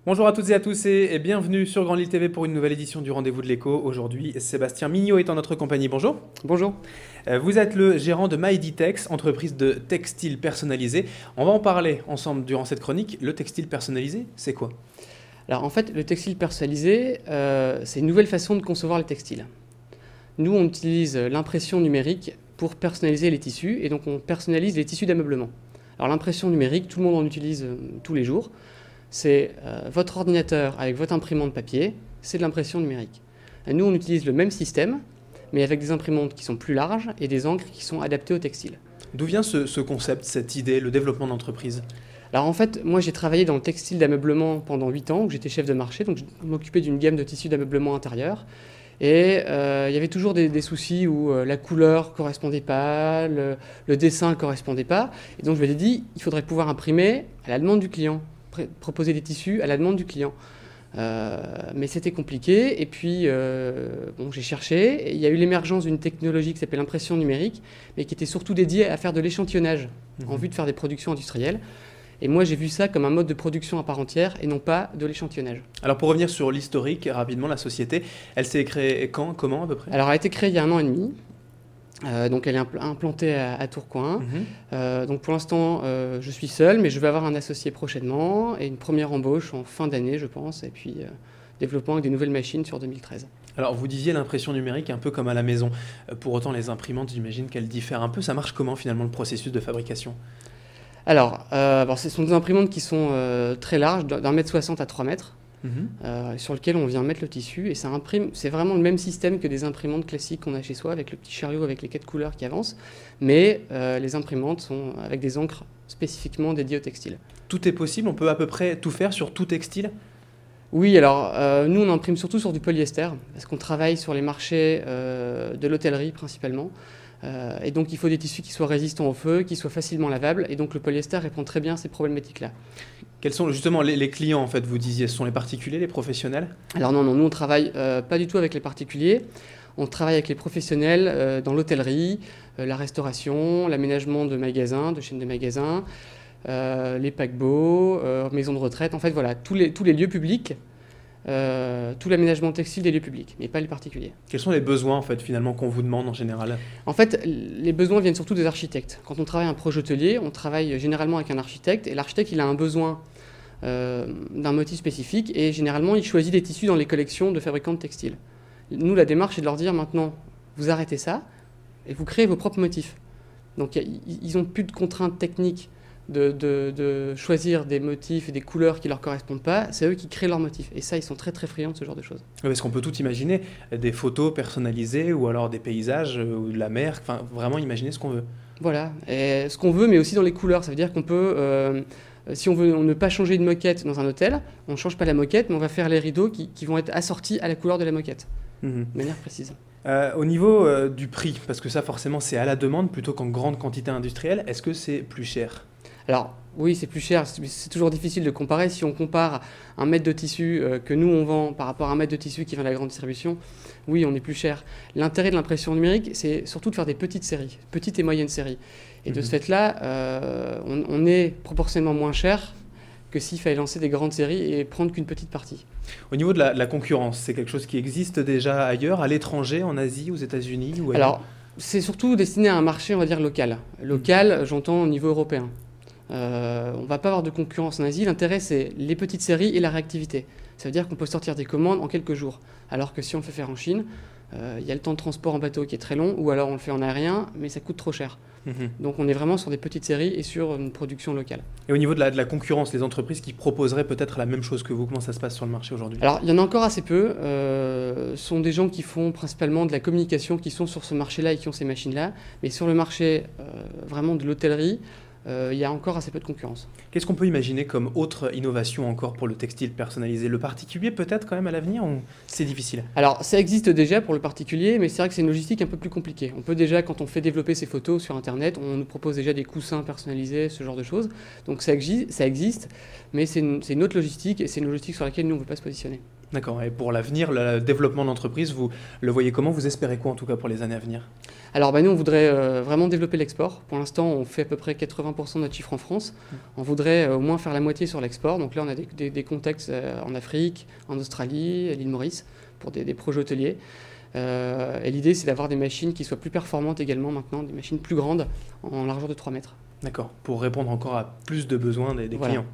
Bonjour à toutes et à tous et bienvenue sur Grand Lille TV pour une nouvelle édition du Rendez-vous de l'écho. Aujourd'hui, Sébastien Mignot est en notre compagnie. Bonjour. Bonjour. Vous êtes le gérant de MyDitex, entreprise de textile personnalisé. On va en parler ensemble durant cette chronique. Le textile personnalisé, c'est quoi? Alors en fait, le textile personnalisé, c'est une nouvelle façon de concevoir le textile. Nous, on utilise l'impression numérique pour personnaliser les tissus et donc on personnalise les tissus d'ameublement. Alors l'impression numérique, tout le monde en utilise tous les jours. C'est votre ordinateur avec votre imprimante papier, c'est de l'impression numérique. Et nous, on utilise le même système, mais avec des imprimantes qui sont plus larges et des encres qui sont adaptées au textile. D'où vient ce concept, cette idée, le développement d'entreprise? Alors en fait, moi j'ai travaillé dans le textile d'ameublement pendant 8 ans, où j'étais chef de marché, donc je m'occupais d'une gamme de tissus d'ameublement intérieur. Et il y avait toujours des soucis où la couleur ne correspondait pas, le dessin ne correspondait pas. Et donc je me suis dit, il faudrait pouvoir imprimer à la demande du client, proposer des tissus à la demande du client. Mais c'était compliqué, et puis bon, j'ai cherché, et il y a eu l'émergence d'une technologie qui s'appelle l'impression numérique, mais qui était surtout dédiée à faire de l'échantillonnage, en vue de faire des productions industrielles. Et moi, j'ai vu ça comme un mode de production à part entière et non pas de l'échantillonnage. Alors pour revenir sur l'historique, rapidement, la société, elle s'est créée quand, comment à peu près? Alors, elle a été créée il y a 1 an et demi. Donc, elle est implantée à Tourcoing. Donc, pour l'instant, je suis seul, mais je vais avoir un associé prochainement et une première embauche en fin d'année, je pense. Et puis, développement avec des nouvelles machines sur 2013. Alors vous disiez l'impression numérique un peu comme à la maison. Pour autant, les imprimantes, j'imagine qu'elles diffèrent un peu. Ça marche comment finalement le processus de fabrication? Alors, ce sont des imprimantes qui sont très larges, d'1,60 m à 3 mètres, sur lequel on vient mettre le tissu. Et ça imprime, c'est vraiment le même système que des imprimantes classiques qu'on a chez soi, avec le petit chariot avec les 4 couleurs qui avancent. Mais les imprimantes sont avec des encres spécifiquement dédiées au textile. Tout est possible, on peut à peu près tout faire sur tout textile? Oui, alors nous on imprime surtout sur du polyester, parce qu'on travaille sur les marchés de l'hôtellerie principalement. Et donc il faut des tissus qui soient résistants au feu, qui soient facilement lavables, et donc le polyester répond très bien à ces problématiques-là. Quels sont justement les clients en fait, vous disiez, ce sont les particuliers, les professionnels? Alors non, nous on travaille pas du tout avec les particuliers, on travaille avec les professionnels dans l'hôtellerie, la restauration, l'aménagement de magasins, de chaînes de magasins, les paquebots, maisons de retraite, en fait voilà, tous les lieux publics. Tout l'aménagement textile des lieux publics, mais pas les particuliers. Quels sont les besoins en fait finalement qu'on vous demande en général? En fait, les besoins viennent surtout des architectes. Quand on travaille un projet hôtelier, on travaille généralement avec un architecte, et l'architecte il a un besoin d'un motif spécifique, et généralement il choisit des tissus dans les collections de fabricants de textiles. Nous, la démarche est de leur dire maintenant, vous arrêtez ça, et vous créez vos propres motifs. Donc ils n'ont plus de contraintes techniques de choisir des motifs et des couleurs qui ne leur correspondent pas, c'est eux qui créent leurs motifs. Et ça, ils sont très très friands de ce genre de choses. Oui, parce qu'on peut tout imaginer, des photos personnalisées ou alors des paysages ou de la mer, enfin vraiment imaginer ce qu'on veut. Voilà, et ce qu'on veut, mais aussi dans les couleurs. Ça veut dire qu'on peut, si on veut ne pas changer de moquette dans un hôtel, on ne change pas la moquette, mais on va faire les rideaux qui vont être assortis à la couleur de la moquette, de manière précise. Au niveau du prix, parce que ça forcément c'est à la demande plutôt qu'en grande quantité industrielle, est-ce que c'est plus cher? Alors oui, c'est plus cher, c'est toujours difficile de comparer. Si on compare un mètre de tissu que nous on vend par rapport à un mètre de tissu qui vient de la grande distribution, oui, on est plus cher. L'intérêt de l'impression numérique, c'est surtout de faire des petites séries, petites et moyennes séries. Et de ce fait-là, on est proportionnellement moins cher que s'il fallait lancer des grandes séries et prendre qu'une petite partie. Au niveau de la concurrence, c'est quelque chose qui existe déjà ailleurs, à l'étranger, en Asie, aux États-Unis ou ailleurs? Alors, c'est surtout destiné à un marché, on va dire, local. Local, j'entends au niveau européen. On ne va pas avoir de concurrence en Asie. L'intérêt, c'est les petites séries et la réactivité. Ça veut dire qu'on peut sortir des commandes en quelques jours. Alors que si on le fait faire en Chine, il y a le temps de transport en bateau qui est très long, ou alors on le fait en aérien, mais ça coûte trop cher. Donc on est vraiment sur des petites séries et sur une production locale. Et au niveau de la concurrence, les entreprises qui proposeraient peut-être la même chose que vous, comment ça se passe sur le marché aujourd'hui? Alors il y en a encore assez peu. Ce sont des gens qui font principalement de la communication, qui sont sur ce marché-là et qui ont ces machines-là. Mais sur le marché vraiment de l'hôtellerie, il y a encore assez peu de concurrence. Qu'est-ce qu'on peut imaginer comme autre innovation encore pour le textile personnalisé? Le particulier peut-être quand même à l'avenir ou c'est difficile? Alors ça existe déjà pour le particulier, mais c'est vrai que c'est une logistique un peu plus compliquée. On peut déjà, quand on fait développer ces photos sur Internet, on nous propose déjà des coussins personnalisés, ce genre de choses. Donc ça existe, mais c'est une autre logistique et c'est une logistique sur laquelle nous on ne veut pas se positionner. D'accord. Et pour l'avenir, le développement de l'entreprise, vous le voyez comment? Vous espérez quoi en tout cas pour les années à venir? Alors nous, on voudrait vraiment développer l'export. Pour l'instant, on fait à peu près 80% de notre chiffre en France. On voudrait au moins faire la moitié sur l'export. Donc là, on a des contacts en Afrique, en Australie, à l'île Maurice, pour des projets hôteliers. Et l'idée, c'est d'avoir des machines qui soient plus performantes également maintenant, des machines plus grandes, en largeur de 3 mètres. D'accord, pour répondre encore à plus de besoins des Voilà. clients.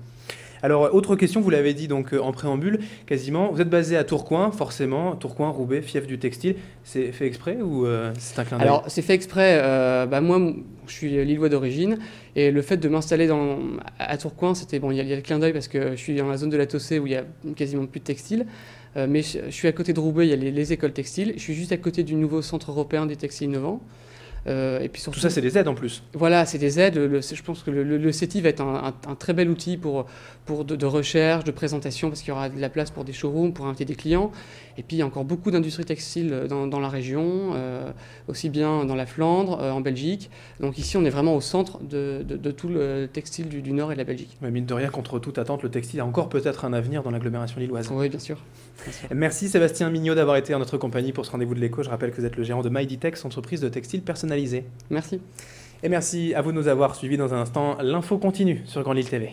Alors, autre question, vous l'avez dit donc en préambule, quasiment, vous êtes basé à Tourcoing, forcément, Tourcoing, Roubaix, fief du textile. C'est fait exprès ou c'est un clin d'œil? Alors, c'est fait exprès. Moi, je suis lillois d'origine, et le fait de m'installer à Tourcoing, c'était bon. Il y a le clin d'œil parce que je suis dans la zone de la Tossé où il y a quasiment plus de textile. Mais je suis à côté de Roubaix, il y a les écoles textiles. Je suis juste à côté du nouveau centre européen des textiles innovants. Et puis surtout, Tout ça, c'est des aides en plus. voilà, c'est des aides. Je pense que le CETI va être un très bel outil de recherche, de présentation, parce qu'il y aura de la place pour des showrooms, pour inviter des clients. Et puis, il y a encore beaucoup d'industries textiles dans la région, aussi bien dans la Flandre, en Belgique. Donc ici, on est vraiment au centre de tout le textile du Nord et de la Belgique. Mais mine de rien, contre toute attente, le textile a encore peut-être un avenir dans l'agglomération lilloise. Oui, bien sûr. Merci Sébastien Mignot d'avoir été en notre compagnie pour ce rendez-vous de l'écho. Je rappelle que vous êtes le gérant de MyDitex, entreprise de textile personnalisé. Merci. Et merci à vous de nous avoir suivis. Dans un instant, l'info continue sur Grand Lille TV.